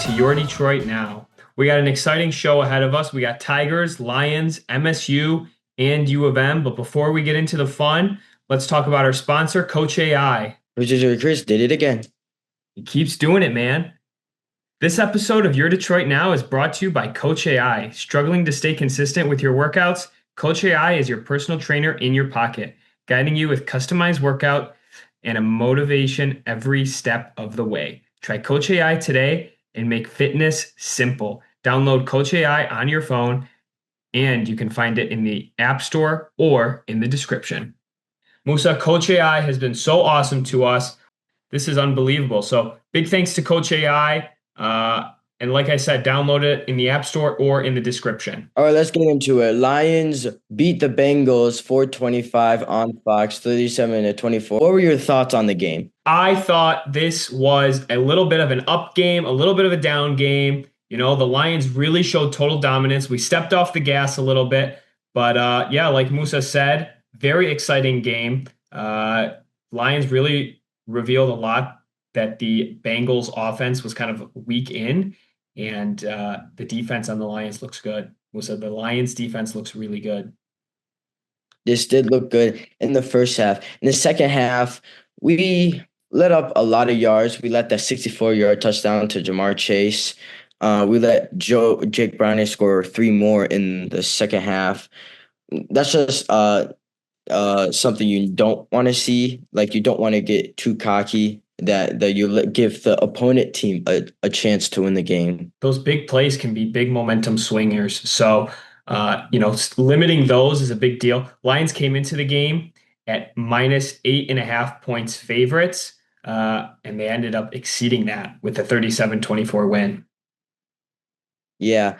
to Your Detroit Now. We got an exciting show ahead of us. We got Tigers, Lions, MSU, and U of M. But before we get into the fun, let's talk about our sponsor, Coach AI. Richard Chris did it again. He keeps doing it, man. This episode of Your Detroit Now is brought to you by Coach AI. Struggling to stay consistent with your workouts? Coach AI is your personal trainer in your pocket, guiding you with customized workout and a motivation every step of the way. Try Coach AI today and make fitness simple. Download Coach AI on your phone, and you can find it in the App Store or in the description. Musa, Coach AI has been so awesome to us. This is unbelievable. So big thanks to Coach AI. And like I said, download it in the App Store or in the description. All right, let's get into it. Lions beat the Bengals 425 on Fox, 37-24. What were your thoughts on the game? I thought this was a little bit of an up game, a little bit of a down game. You know, the Lions really showed total dominance. We stepped off the gas a little bit. But yeah, like Musa said, very exciting game. Lions really revealed a lot that the Bengals offense was kind of weak in. And the defense on the Lions looks good. Musa, the Lions defense looks really good. This did look good in the first half. In the second half, we let up a lot of yards. We let that 64-yard touchdown to Jamar Chase. We let Jake Browning score 3 more in the second half. That's just something you don't want to see. Like, you don't want to get too cocky that you give the opponent team a chance to win the game. Those big plays can be big momentum swingers. So, limiting those is a big deal. Lions came into the game at -8.5 points favorites, and they ended up exceeding that with a 37-24 win. Yeah,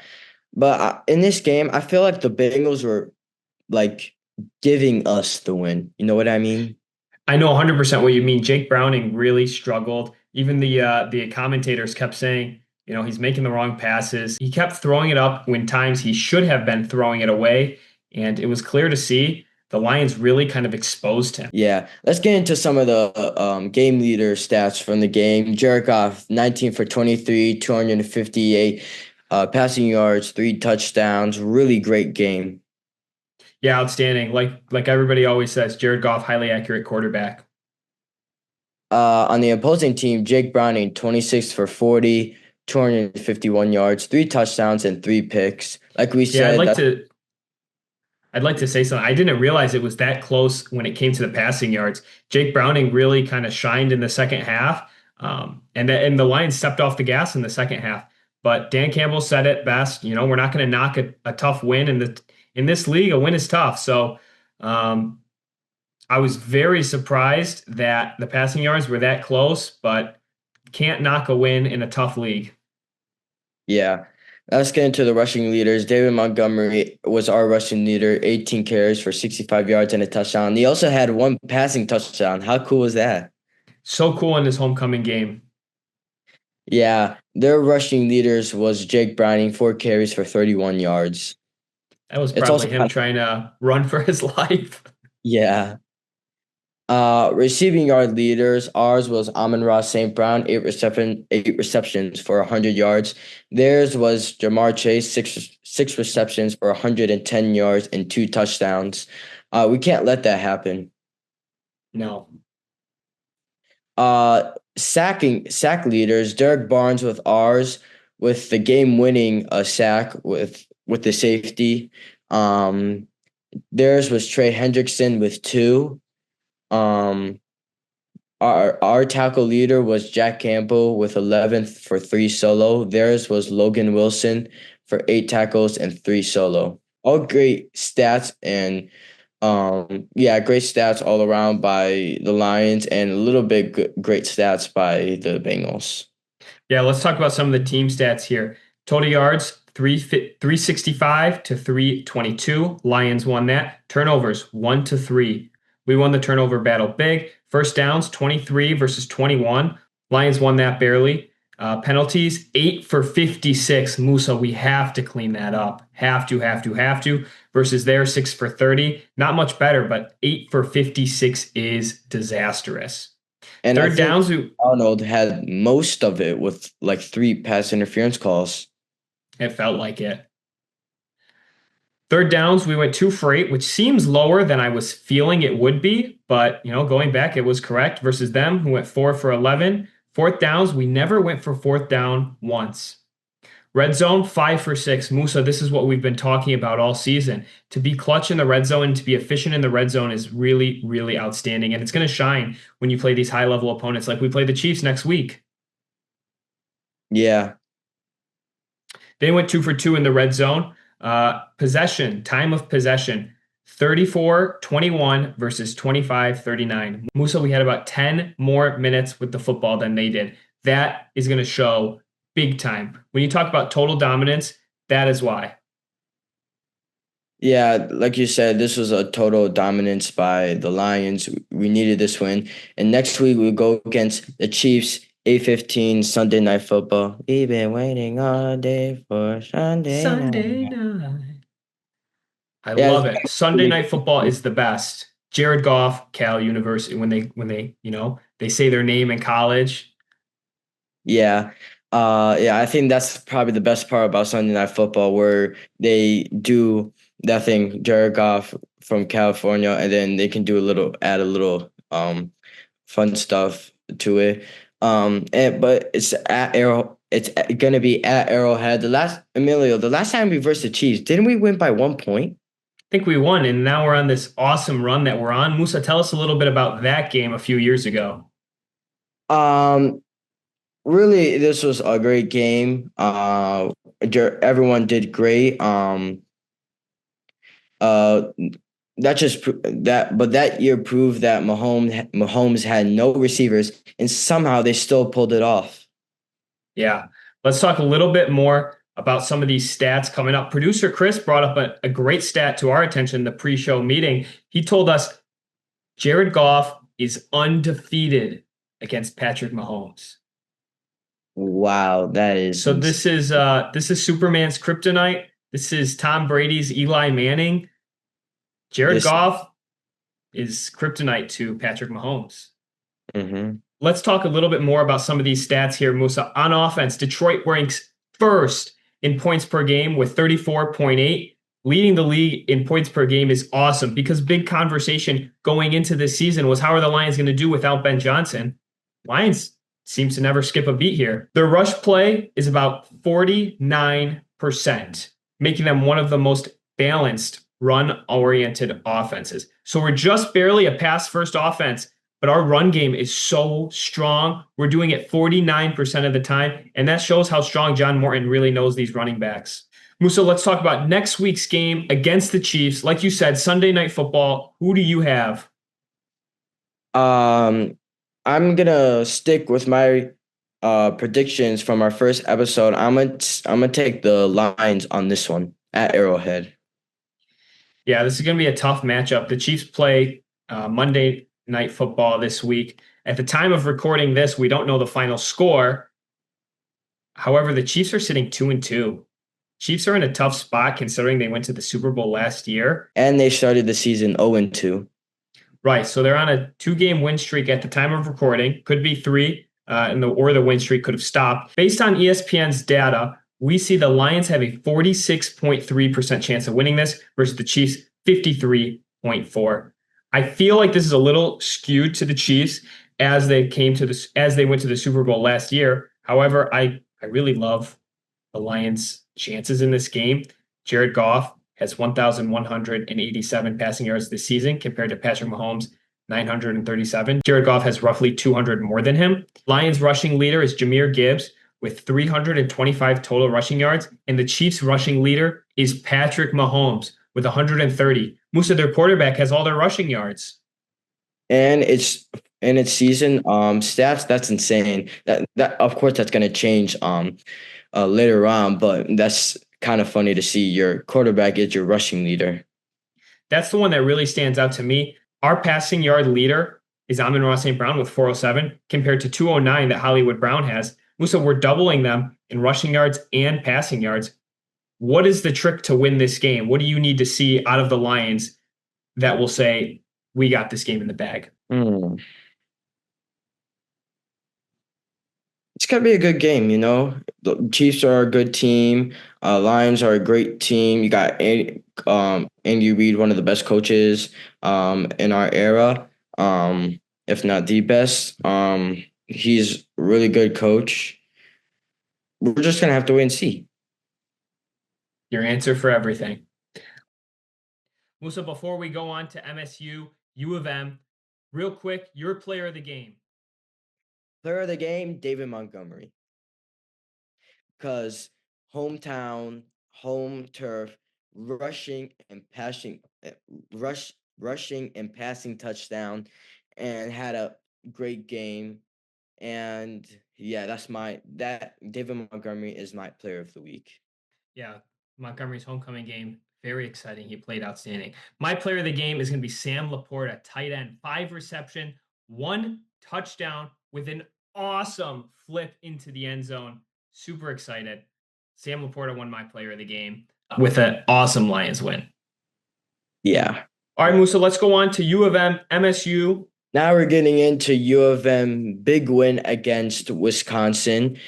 but in this game, I feel like the Bengals were like giving us the win. You know what I mean? I know 100% what you mean. Jake Browning really struggled. Even the commentators kept saying, he's making the wrong passes. He kept throwing it up when times he should have been throwing it away, and it was clear to see the Lions really kind of exposed him. Yeah, let's get into some of the game leader stats from the game. Jared Goff, 19 for 23, 258 passing yards, 3 touchdowns. Really great game. Yeah, outstanding. Like everybody always says, Jared Goff, highly accurate quarterback. On the opposing team, Jake Browning, 26 for 40, 251 yards, 3 touchdowns, and 3 picks. Like we Yeah, said, I'd like to say something. I didn't realize it was that close when it came to the passing yards. Jake Browning really kind of shined in the second half, and the Lions stepped off the gas in the second half. But Dan Campbell said it best. We're not going to knock a tough win in this league. A win is tough. So I was very surprised that the passing yards were that close, but can't knock a win in a tough league. yeah. Let's get into the rushing leaders. David Montgomery was our rushing leader, 18 carries for 65 yards and a touchdown. He also had 1 passing touchdown. How cool was that? So cool in this homecoming game. Yeah, their rushing leaders was Jake Browning, 4 carries for 31 yards. That was It's also probably him trying to run for his life. yeah. Receiving yard leaders, ours was Amon-Ra St. Brown, 8 receptions for 100 yards. Theirs was Jamar Chase, six receptions for 110 yards and 2 touchdowns. We can't let that happen. No. Sack leaders, Derek Barnes with ours, with the game-winning sack with the safety. Theirs was Trey Hendrickson with 2. Our tackle leader was Jack Campbell with 11 for 3 solo. Theirs was Logan Wilson for 8 tackles and 3 solo. All great stats and great stats all around by the Lions and a little bit great stats by the Bengals. Yeah, let's talk about some of the team stats here. Total yards, 365 to 322. Lions won that. Turnovers, 1 to 3. We won the turnover battle big. First downs, 23 versus 21. Lions won that barely. Penalties, 8 for 56. Musa, we have to clean that up. Have to. Versus their 6 for 30. Not much better, but 8 for 56 is disastrous. And I Third think downs, Arnold had most of it with like 3 pass interference calls. it felt like it. Third downs, we went 2 for 8, which seems lower than I was feeling it would be. But, going back, it was correct versus them, who went 4 for 11. Fourth downs, we never went for fourth down once. Red zone, 5 for 6. Musa, this is what we've been talking about all season. To be clutch in the red zone and to be efficient in the red zone is really, really outstanding. And it's going to shine when you play these high level opponents like we play the Chiefs next week. Yeah. They went 2 for 2 in the red zone. Time of possession, 34-21 versus 25-39. Musa, we had about 10 more minutes with the football than they did. That is going to show big time. When you talk about total dominance, that is why. Yeah, like you said, this was a total dominance by the Lions. We needed this win. And next week we go against the Chiefs, 8:15 Sunday Night Football. We've been waiting all day for Sunday Sunday night. night. I Yeah, love it. Sunday night football is the best. Jared Goff, Cal University, when they say their name in college. yeah. Yeah, I think that's probably the best part about Sunday Night Football, where they do that thing, Jared Goff from California, and then they can add a little fun stuff to it. But it's gonna be at Arrowhead. The last time we versed the Chiefs, didn't we win by 1 point? I think we won, and now we're on this awesome run that we're on. Musa, tell us a little bit about that game a few years ago. Um, Really, this was a great game. Everyone did great. Uh, but that year proved that Mahomes had no receivers, and somehow they still pulled it off. Yeah. Let's talk a little bit more about some of these stats coming up. Producer Chris brought up a great stat to our attention in the pre-show meeting. He told us Jared Goff is undefeated against Patrick Mahomes. Wow, that is So this is Superman's kryptonite. This is Tom Brady's Eli Manning. Jared this. Goff is kryptonite to Patrick Mahomes. Mm-hmm. Let's talk a little bit more about some of these stats here, Musa. On offense, Detroit ranks first in points per game with 34.8. Leading the league in points per game is awesome because big conversation going into this season was how are the Lions going to do without Ben Johnson? Lions seems to never skip a beat here. Their rush play is about 49%, making them one of the most balanced run-oriented offenses. So we're just barely a pass-first offense, but our run game is so strong. We're doing it 49% of the time, and that shows how strong John Morton really knows these running backs. Musa, let's talk about next week's game against the Chiefs. Like you said, Sunday Night Football. Who do you have? I'm gonna stick with my predictions from our first episode. I'm gonna take the Lions on this one at Arrowhead. Yeah, this is going to be a tough matchup. The Chiefs play Monday Night Football this week. At the time of recording this, we don't know the final score. However, the Chiefs are sitting 2-2. Chiefs are in a tough spot considering they went to the Super Bowl last year. And they started the season 0-2. Right, so they're on a 2-game win streak at the time of recording. Could be 3, or the win streak could have stopped. Based on ESPN's data, we see the Lions have a 46.3% chance of winning this versus the Chiefs 53.4. I feel like this is a little skewed to the Chiefs as they went to the Super Bowl last year. However, I really love the Lions' chances in this game. Jared Goff has 1,187 passing yards this season compared to Patrick Mahomes' 937. Jared Goff has roughly 200 more than him. Lions rushing leader is Jahmyr Gibbs with 325 total rushing yards, and the Chiefs rushing leader is Patrick Mahomes with 130. Musa, their quarterback, has all their rushing yards. And it's in its season stats. That's insane. That of course that's gonna change later on, but that's kind of funny to see your quarterback is your rushing leader. That's the one that really stands out to me. Our passing yard leader is Amon-Ra St. Brown with 407 compared to 209 that Hollywood Brown has. Musa, we're doubling them in rushing yards and passing yards. What is the trick to win this game? What do you need to see out of the Lions that will say, we got this game in the bag? it's gonna be a good game. The Chiefs are a good team. Lions are a great team. You got Andy Reid, one of the best coaches in our era, if not the best. He's a really good coach. We're just gonna have to wait and see. Your answer for everything. Musa, before we go on to MSU, U of M, real quick, your player of the game. Player of the game, David Montgomery, because hometown, home turf, rushing and passing, rushing and passing touchdown, and had a great game. And yeah, that David Montgomery is my player of the week. Yeah, Montgomery's homecoming game, very exciting. He played outstanding. My player of the game is going to be Sam Laporta, tight end, 5 reception, 1 touchdown with an awesome flip into the end zone. Super excited. Sam Laporta won my player of the game with an awesome Lions win. Yeah. All right, Musa, let's go on to U of M, MSU. Now we're getting into U of M big win against Wisconsin.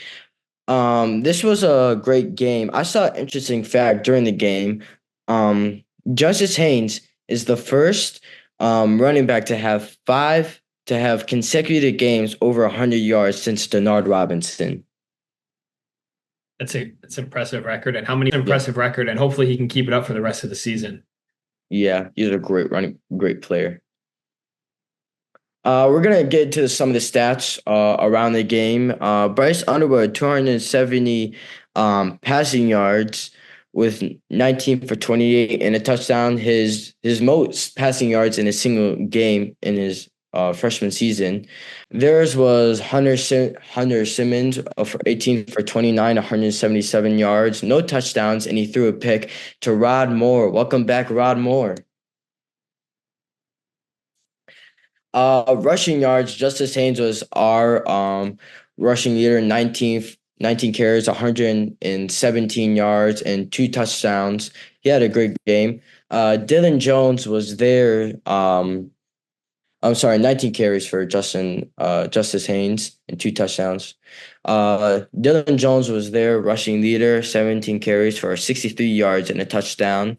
This was a great game. I saw an interesting fact during the game. Um, Justice Haynes is the first running back to have consecutive games over 100 yards since Denard Robinson. That's an impressive record. And how many Yeah, impressive record? And hopefully he can keep it up for the rest of the season. yeah, he's a great player. We're gonna get to some of the stats around the game. Bryce Underwood, 270 passing yards with 19 for 28 and a touchdown. His most passing yards in a single game in his freshman season. Theirs was Hunter Simmons for 18 for 29, 177 yards, no touchdowns, and he threw a pick to Rod Moore. Welcome back, Rod Moore. Rushing yards, Justice Haynes was our rushing leader, 19 carries, 117 yards, and 2 touchdowns. He had a great game. Dylan Jones was there. I'm sorry, 19 carries for Justice Haynes and 2 touchdowns. Dylan Jones was their rushing leader, 17 carries for 63 yards and a touchdown.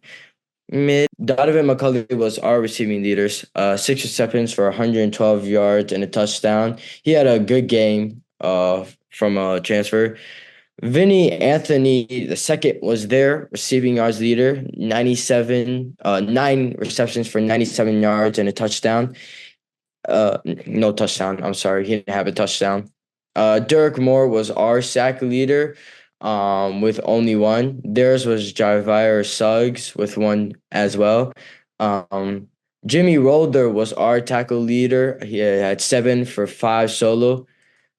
Donovan McCulley was our receiving leaders. 6 receptions for 112 yards and a touchdown. He had a good game from a transfer. Vinny Anthony the second was their receiving yards leader. 9 receptions for 97 yards and a touchdown. No touchdown. I'm sorry, he didn't have a touchdown. Derek Moore was our sack leader, with only one. Theirs was Javier Suggs with one as well. Jimmy Rolder was our tackle leader. He had 7 for 5 solo.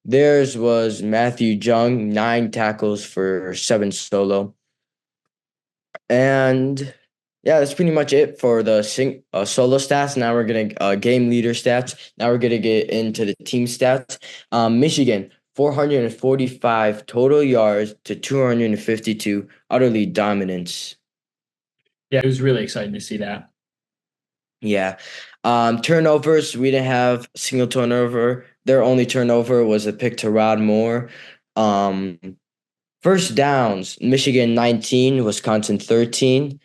Theirs was Matthew Jung, 9 tackles for 7 solo. And yeah, that's pretty much it for the solo stats. Now we're gonna game leader stats. Now we're gonna get into the team stats. Michigan, 445 total yards to 252, utterly dominance. Yeah, it was really exciting to see that. Yeah. Turnovers, we didn't have a single turnover. Their only turnover was a pick to Rod Moore. Um, First downs, Michigan 19, Wisconsin 13.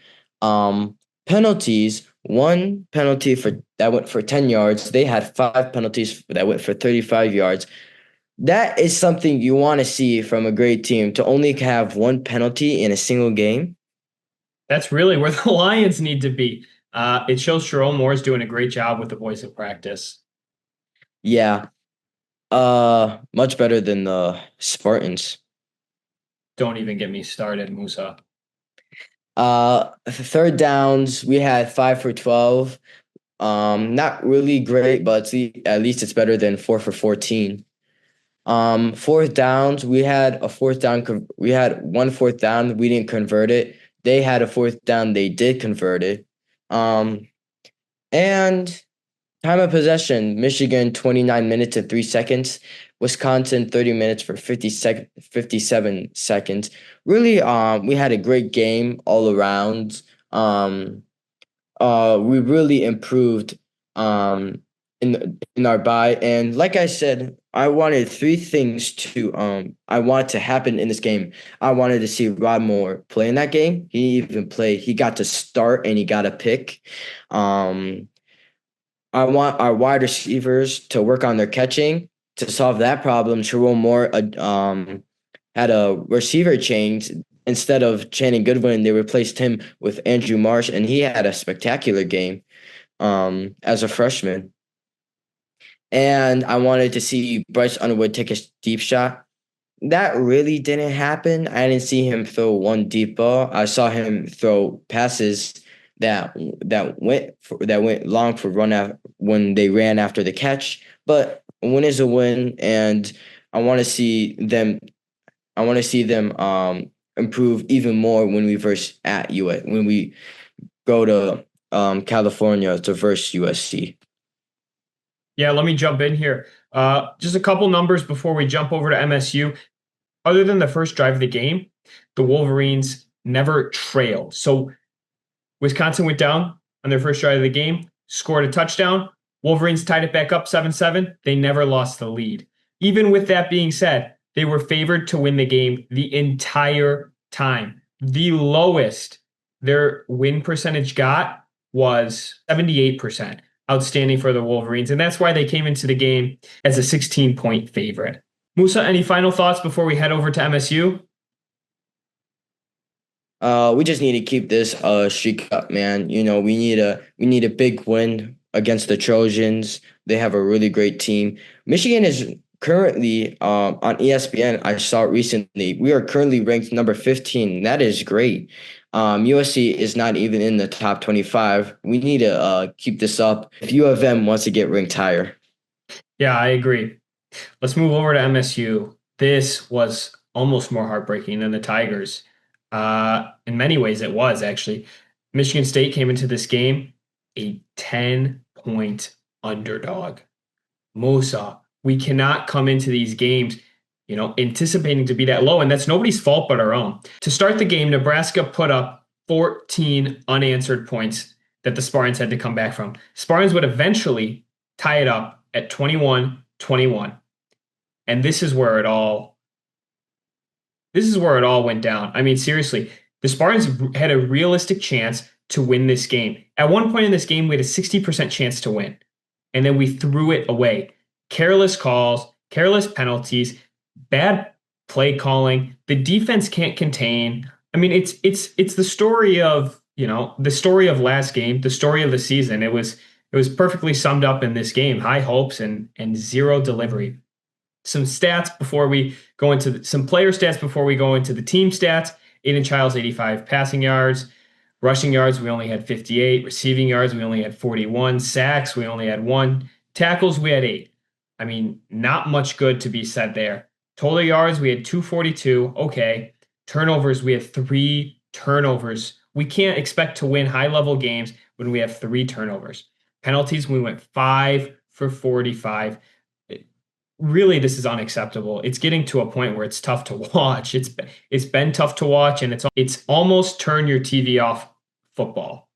Penalties, one penalty that went for 10 yards. They had 5 penalties that went for 35 yards. That is something you want to see from a great team, to only have one penalty in a single game. That's really where the Lions need to be. It shows Jerome Moore is doing a great job with the boys in practice. Yeah. Much better than the Spartans. Don't even get me started, Musa. Third downs, we had 5 for 12. Not really great, but at least it's better than 4 for 14. Fourth downs, we had a fourth down. We had one fourth down. We didn't convert it. They had a fourth down. They did convert it. And time of possession, Michigan 29 minutes and 3 seconds. Wisconsin 30 minutes for 57 seconds. Really, we had a great game all around. We really improved in our bye. And like I said, I wanted three things to I want to happen in this game. I wanted to see Rod Moore play in that game. He got to start and he got a pick. Um I want our wide receivers to work on their catching. To solve that problem, Jerome Moore had a receiver change. Instead of Channing Goodwin, they replaced him with Andrew Marsh, and he had a spectacular game as a freshman. And I wanted to see Bryce Underwood take a deep shot. That really didn't happen. I didn't see him throw one deep ball. I saw him throw passes that went long for run out when they ran after the catch. But a win is a win, and I want to see them. I want to see them improve even more when we verse at US when we go to California to verse USC. Yeah, let me jump in here. Just a couple numbers before we jump over to MSU. Other than the first drive of the game, the Wolverines never trailed. So Wisconsin went down on their first drive of the game, scored a touchdown. Wolverines tied it back up 7-7. They never lost the lead. Even with that being said, they were favored to win the game the entire time. The lowest their win percentage got was 78%. Outstanding for the Wolverines. And that's why they came into the game as a 16-point favorite. Musa, any final thoughts before we head over to MSU? We just need to keep this streak up, man. We need a big win against the Trojans. They have a really great team. Michigan is currently on ESPN. I saw it recently. We are currently ranked number 15. That is great. USC is not even in the top 25. We need to keep this up if U of M wants to get ranked higher. Yeah, I agree. Let's move over to MSU. This was almost more heartbreaking than the Tigers. In many ways, it was actually. Michigan State came into this game a 10-point underdog. Musa, we cannot come into these games, anticipating to be that low, and that's nobody's fault but our own. To start the game, Nebraska put up 14 unanswered points that the Spartans had to come back from. Spartans would eventually tie it up at 21-21. And this is where it all went down. I mean, seriously, the Spartans had a realistic chance to win this game. At one point in this game, we had a 60% chance to win, and then we threw it away. Careless calls, careless penalties, bad play calling. The defense can't contain. I mean, it's the story of, the story of last game, the story of the season. It was perfectly summed up in this game. High hopes and zero delivery. Some stats before we go into some player stats before we go into the team stats. Aiden Childs, 85 passing yards. Rushing yards, we only had 58. Receiving yards, we only had 41. Sacks, we only had 1. Tackles, we had 8. I mean, not much good to be said there. Total yards, we had 242. Okay. Turnovers, we had 3 turnovers. We can't expect to win high-level games when we have 3 turnovers. Penalties, we went 5 for 45. Really, this is unacceptable. It's getting to a point where it's tough to watch. It's been tough to watch, and it's almost turn your TV off football.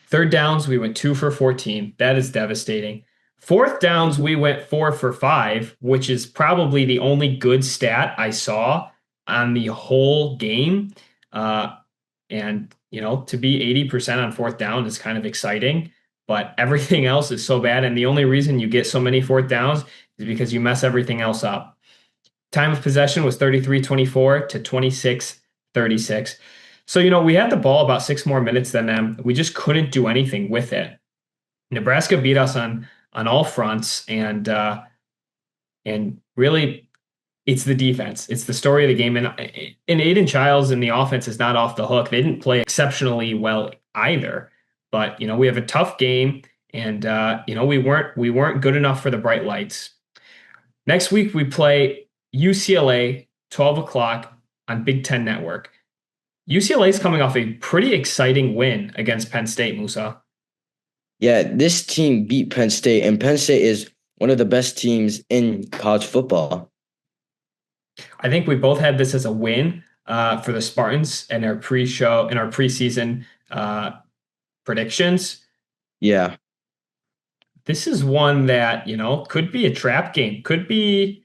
Third downs, we went 2 for 14. That is devastating. Fourth downs, we went 4 for 5, which is probably the only good stat I saw on the whole game. And to be 80% on fourth down is kind of exciting, but everything else is so bad. And the only reason you get so many fourth downs is because you mess everything else up. Time of possession was 33-24 to 26-36. So, we had the ball about 6 more minutes than them. We just couldn't do anything with it. Nebraska beat us on all fronts, and really, it's the defense. It's the story of the game. And Aiden Childs and the offense is not off the hook. They didn't play exceptionally well either. But we have a tough game, and we weren't good enough for the bright lights. Next week we play UCLA, 12 o'clock on Big Ten Network. UCLA is coming off a pretty exciting win against Penn State, Musa. Yeah, this team beat Penn State, and Penn State is one of the best teams in college football. I think we both had this as a win for the Spartans in our preseason predictions. Yeah. this is one that, could be a trap game. Could be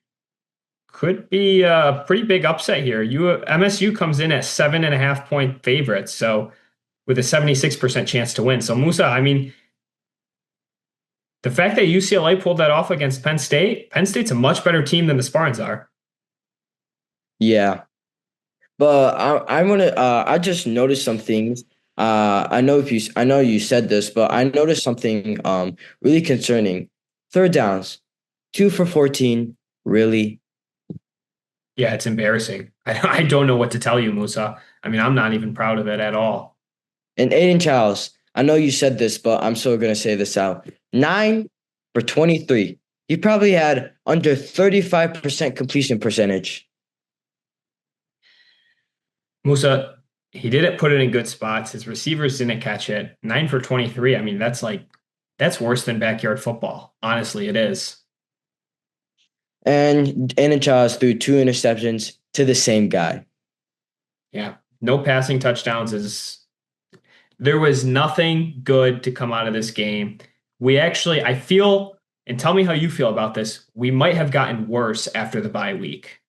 a pretty big upset here. MSU comes in at 7.5 point favorites, so with a 76% chance to win. So Musa, I mean, the fact that UCLA pulled that off against Penn State's a much better team than the Spartans are. Yeah. But I want to. I just noticed some things. I know you said this, but I noticed something really concerning. Third downs, 2 for 14. Really, Yeah, it's embarrassing. I don't know what to tell you, Musa. I mean, I'm not even proud of it at all. and Aiden Childs. I know you said this, but I'm still gonna say this out. 9 for 23. He probably had under 35% completion percentage. Musa, he didn't put it in good spots. His receivers didn't catch it. 9 for 23. I mean, that's worse than backyard football. Honestly, it is. And Aiden Childs threw 2 interceptions to the same guy. Yeah. No passing touchdowns is there was nothing good to come out of this game. I feel, and tell me how you feel about this, we might have gotten worse after the bye week.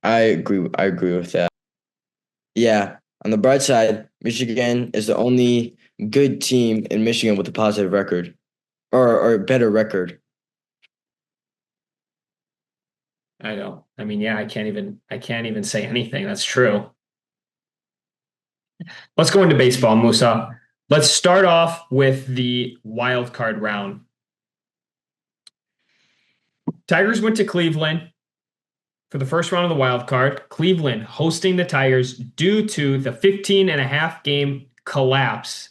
I agree. I agree with that. Yeah. On the bright side, Michigan is the only good team in Michigan with a positive record or a better record. I know. I mean, yeah, I can't even say anything. That's true. Let's go into baseball, Musa. Let's start off with the wild card round. Tigers went to Cleveland for the first round of the wild card. Cleveland hosting the Tigers due to the 15 and a half game collapsed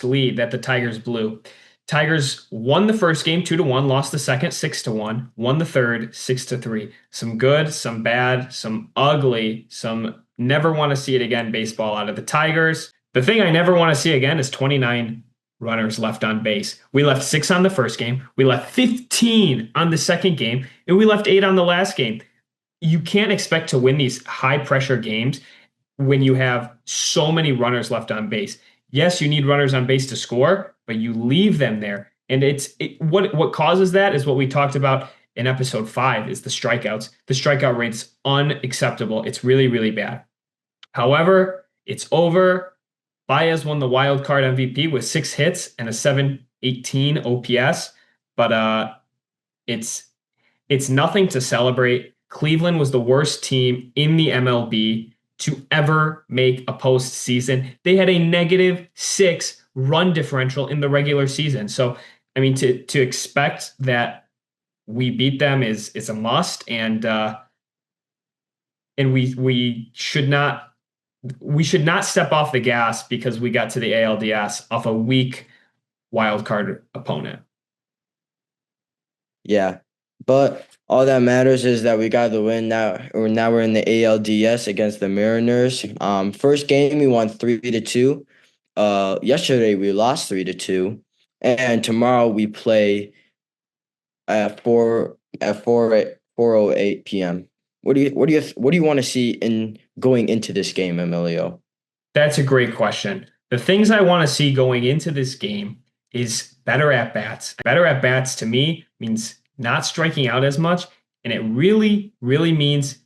lead that the Tigers blew. Tigers won the first game 2-1, lost the second 6-1, won the third 6-3. Some good, some bad, some ugly, some never want to see it again baseball out of the Tigers. The thing I never want to see again is 29 runners left on base. We left 6 on the first game, we left 15 on the second game, and we left 8 on the last game. You can't expect to win these high pressure games when you have so many runners left on base. Yes, you need runners on base to score, but you leave them there. And what causes that is what we talked about in episode 5 is the strikeouts. The strikeout rate's unacceptable. It's really, really bad. However, it's over. Baez won the wild card MVP with 6 hits and a 718 OPS, but it's nothing to celebrate. Cleveland was the worst team in the MLB to ever make a postseason. They had a -6 run differential in the regular season. So, I mean, to expect that we beat them is a must, and we should not step off the gas because we got to the ALDS off a weak wild card opponent. Yeah. But all that matters is that we got the win now. Now we're in the ALDS against the Mariners. First game we won 3-2. Yesterday we lost 3-2, and tomorrow we play at 4:08 p.m. What do you want to see in going into this game, Emilio? That's a great question. The things I want to see going into this game is better at bats. Better at bats to me means not striking out as much, and it really, really means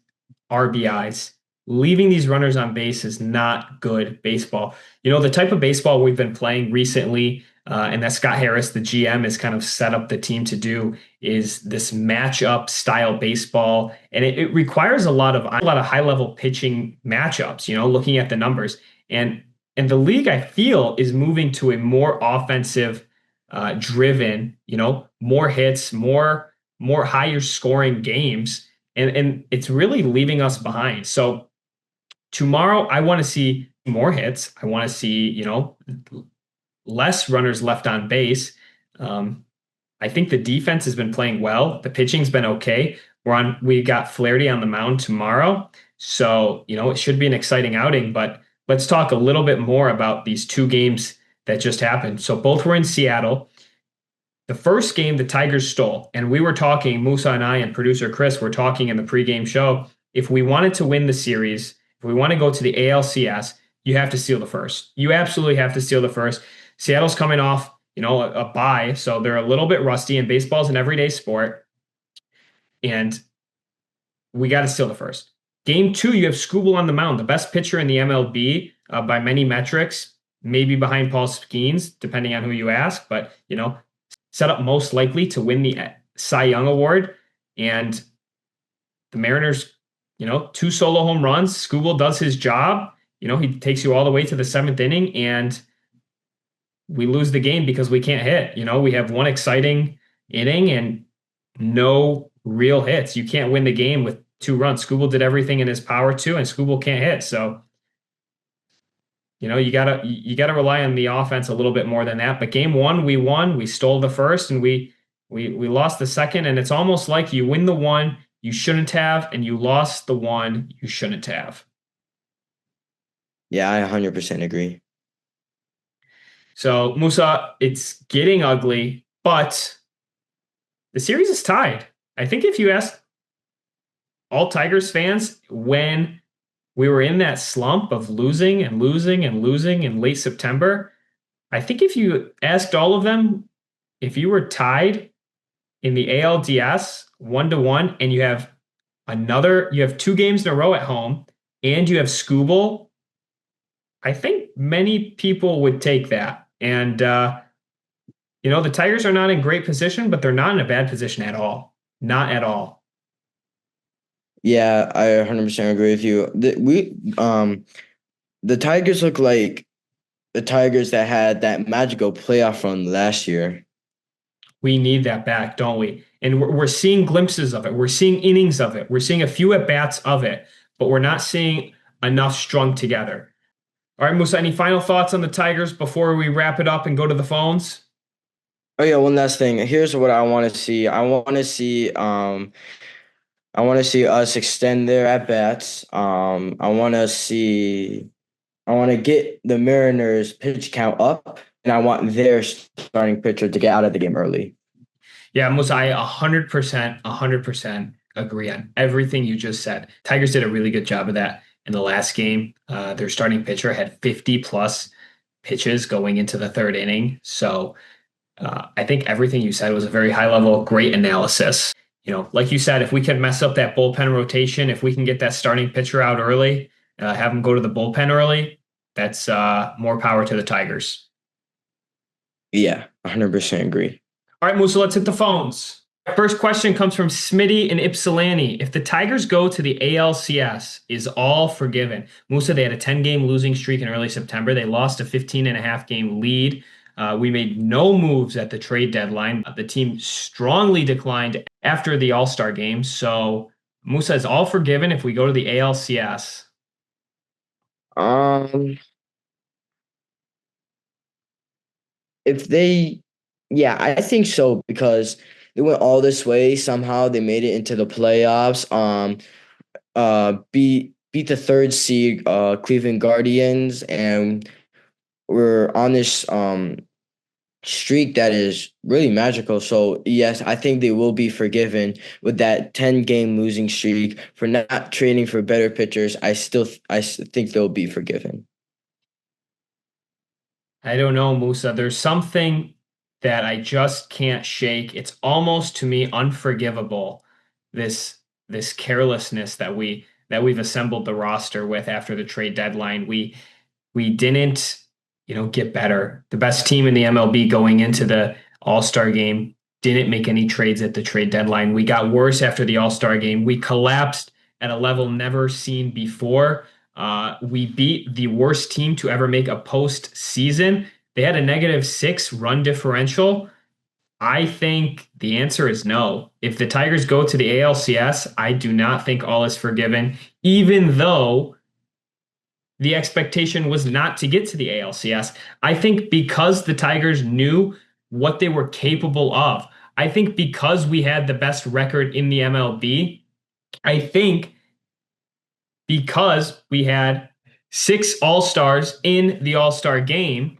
RBIs. Leaving these runners on base is not good baseball. The type of baseball we've been playing recently, and that Scott Harris, the GM, has kind of set up the team to do, is this matchup style baseball, and it requires a lot of high level pitching matchups. Looking at the numbers, and the league I feel is moving to a more offensive driven. More hits, more higher scoring games, and it's really leaving us behind. So tomorrow, I want to see more hits. I want to see, less runners left on base. I think the defense has been playing well. The pitching's been okay. We got Flaherty on the mound tomorrow. So, it should be an exciting outing, but let's talk a little bit more about these 2 games that just happened. So both were in Seattle. The first game, the Tigers stole. And we were talking, Musa and I and producer Chris were talking in the pregame show. If we wanted to win the series, if we want to go to the ALCS, you have to steal the first. You absolutely have to steal the first. Seattle's coming off a bye, so they're a little bit rusty, and baseball's an everyday sport, and we got to steal the first. Game two, you have Skubal on the mound, the best pitcher in the MLB by many metrics, maybe behind Paul Skeens, depending on who you ask, but set up most likely to win the Cy Young Award. And the Mariners, two solo home runs. Skubal does his job. He takes you all the way to the seventh inning, and we lose the game because we can't hit. We have one exciting inning and no real hits. You can't win the game with 2 runs. Skubal did everything in his power to, and Skubal can't hit. So, you gotta rely on the offense a little bit more than that. But game one, we won. We stole the first, and we lost the second. And it's almost like you win the one you shouldn't have, and you lost the one you shouldn't have. Yeah, I 100% agree. So, Musa, it's getting ugly, but the series is tied. I think if you ask all Tigers fans when we were in that slump of losing and losing and losing in late September, I think if you asked all of them, if you were tied in the ALDS 1-1 and you have 2 games in a row at home and you have Skubal, I think many people would take that. And, the Tigers are not in great position, but they're not in a bad position at all. Not at all. Yeah, I 100% agree with you. The Tigers look like the Tigers that had that magical playoff run last year. We need that back, don't we? And we're seeing glimpses of it. We're seeing innings of it. We're seeing a few at bats of it, but we're not seeing enough strung together. All right, Musa, any final thoughts on the Tigers before we wrap it up and go to the phones? Oh yeah, one last thing. Here's what I want to see. I want to see us extend their at bats. I want to get the Mariners pitch count up, and I want their starting pitcher to get out of the game early. Yeah, Musa, I 100% agree on everything you just said. Tigers did a really good job of that in the last game. Their starting pitcher had 50 plus pitches going into the third inning. So I think everything you said was a very high level, great analysis. Like you said, if we can mess up that bullpen rotation, if we can get that starting pitcher out early, have them go to the bullpen early, that's more power to the Tigers. Yeah, 100% agree. All right, Musa, let's hit the phones. First question comes from Smitty in Ypsilanti. If the Tigers go to the ALCS, is all forgiven? Musa, they had a 10-game losing streak in early September. They lost a 15.5-game lead. We made no moves at the trade deadline. The team strongly declined after the All-Star game. So, Musa, is all forgiven if we go to the ALCS? If they, yeah, I think so because they went all this way. Somehow they made it into the playoffs. Beat the third seed Cleveland Guardians, and we're on this streak that is really magical. So yes, I think they will be forgiven with that 10-game losing streak for not trading for better pitchers. I think they'll be forgiven. I don't know, Musa. There's something that I just can't shake. It's almost to me unforgivable. This carelessness that we've assembled the roster with after the trade deadline. We didn't, get better. The best team in the MLB going into the All-Star game didn't make any trades at the trade deadline. We got worse after the All-Star game. We collapsed at a level never seen before. We beat the worst team to ever make a postseason. They had a -6 run differential. I think the answer is no. If the Tigers go to the ALCS, I do not think all is forgiven, even though the expectation was not to get to the ALCS. I think because the Tigers knew what they were capable of, I think because we had the best record in the MLB, I think because we had 6 All-Stars in the All-Star game,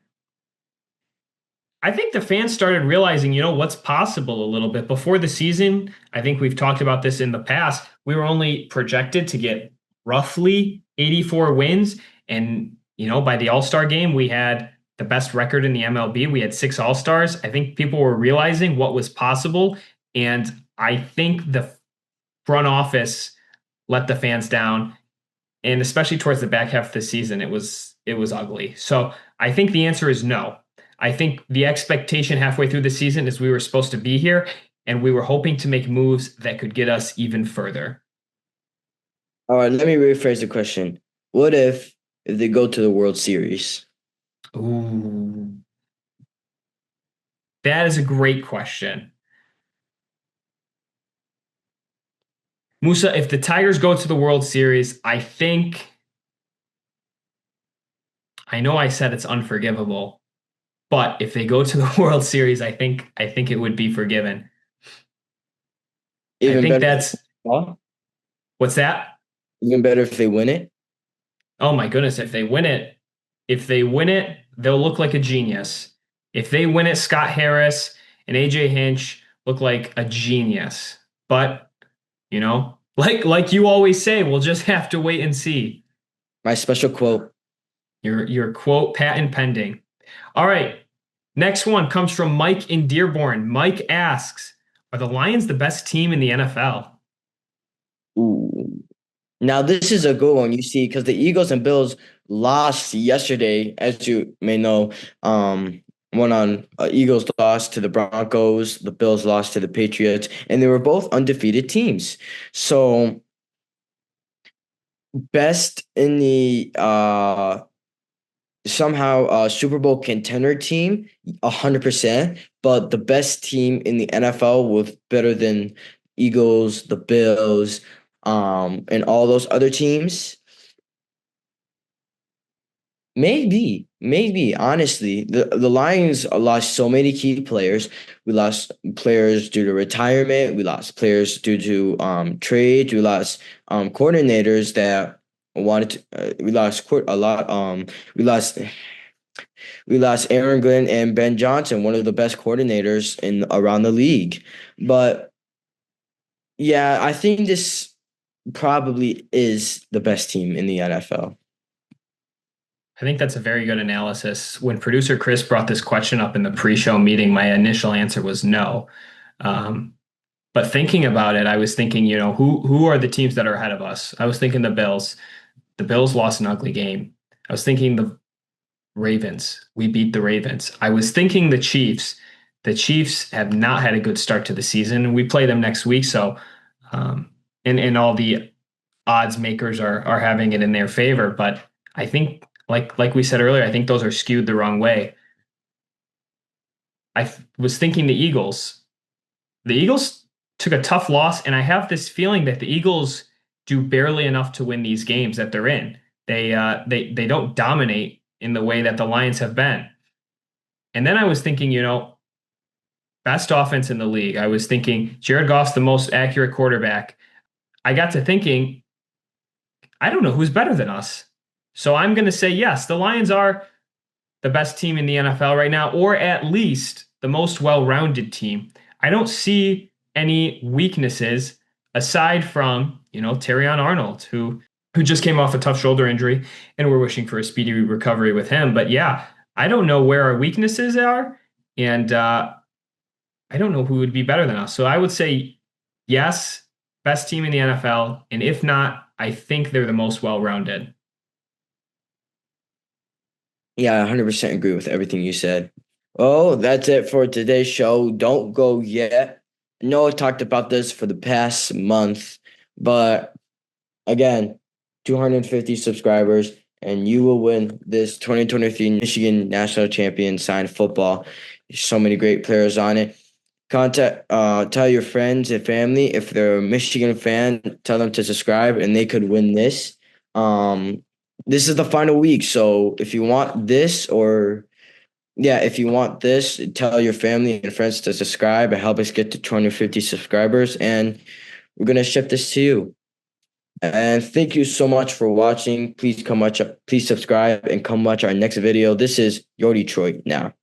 I think the fans started realizing, what's possible a little bit. Before the season, I think we've talked about this in the past, we were only projected to get roughly 84 wins. And, by the All-Star game, we had the best record in the MLB. We had 6 All-Stars. I think people were realizing what was possible. And I think the front office let the fans down. And especially towards the back half of the season, it was ugly. So I think the answer is no. I think the expectation halfway through the season is we were supposed to be here and we were hoping to make moves that could get us even further. All right, let me rephrase the question. What if they go to the World Series? Ooh, that is a great question. Musa, if the Tigers go to the World Series, I know I said it's unforgivable, but if they go to the World Series, I think it would be forgiven. I Even think better, that's huh? what's that? Even better if they win it. Oh my goodness, if they win it, they'll look like a genius. If they win it, Scott Harris and AJ Hinch look like a genius. But, like you always say, we'll just have to wait and see. My special quote. Your quote patent pending. All right. Next one comes from Mike in Dearborn. Mike asks, are the Lions the best team in the NFL? Ooh. Now this is a good one. You see, because the Eagles and Bills lost yesterday, as you may know. One on Eagles lost to the Broncos, the Bills lost to the Patriots, and they were both undefeated teams. So best in the somehow Super Bowl contender team, 100%. But the best team in the NFL with better than Eagles, the Bills, and all those other teams. Maybe, honestly, the Lions lost so many key players. We lost players due to retirement. We lost players due to trade. We lost coordinators that wanted to, we lost a lot. We lost we lost Aaron Glenn and Ben Johnson, one of the best coordinators in around the league. But yeah, I think this probably is the best team in the NFL. I think that's a very good analysis. When producer Chris brought this question up in the pre-show meeting, my initial answer was no. Um, but thinking about it, I was thinking, who are the teams that are ahead of us? I was thinking the Bills. The Bills lost an ugly game. I was thinking the Ravens. We beat the Ravens. I was thinking the Chiefs. The Chiefs have not had a good start to the season. We play them next week, so and all the odds makers are having it in their favor. But I think, like we said earlier, I think those are skewed the wrong way. Was thinking the Eagles. The Eagles took a tough loss, and I have this feeling that the Eagles do barely enough to win these games that they're in. They don't dominate in the way that the Lions have been. And then I was thinking, best offense in the league. I was thinking Jared Goff's the most accurate quarterback. I got to thinking, I don't know who's better than us. So I'm going to say yes, the Lions are the best team in the NFL right now, or at least the most well-rounded team. I don't see any weaknesses aside from, Terrion Arnold, who just came off a tough shoulder injury, and we're wishing for a speedy recovery with him. But yeah, I don't know where our weaknesses are, and I don't know who would be better than us. So I would say yes, best team in the NFL, and if not, I think they're the most well-rounded. Yeah, I 100% agree with everything you said. Oh, that's it for today's show. Don't go yet. I know I talked about this for the past month, but again, 250 subscribers, and you will win this 2023 Michigan National Champion signed football. There's so many great players on it. Tell your friends and family if they're a Michigan fan, tell them to subscribe, and they could win this. This is the final week, so if you want this, if you want this, tell your family and friends to subscribe and help us get to 250 subscribers, and we're gonna ship this to you. And thank you so much for watching. Please subscribe and come watch our next video. This is Your Detroit Now.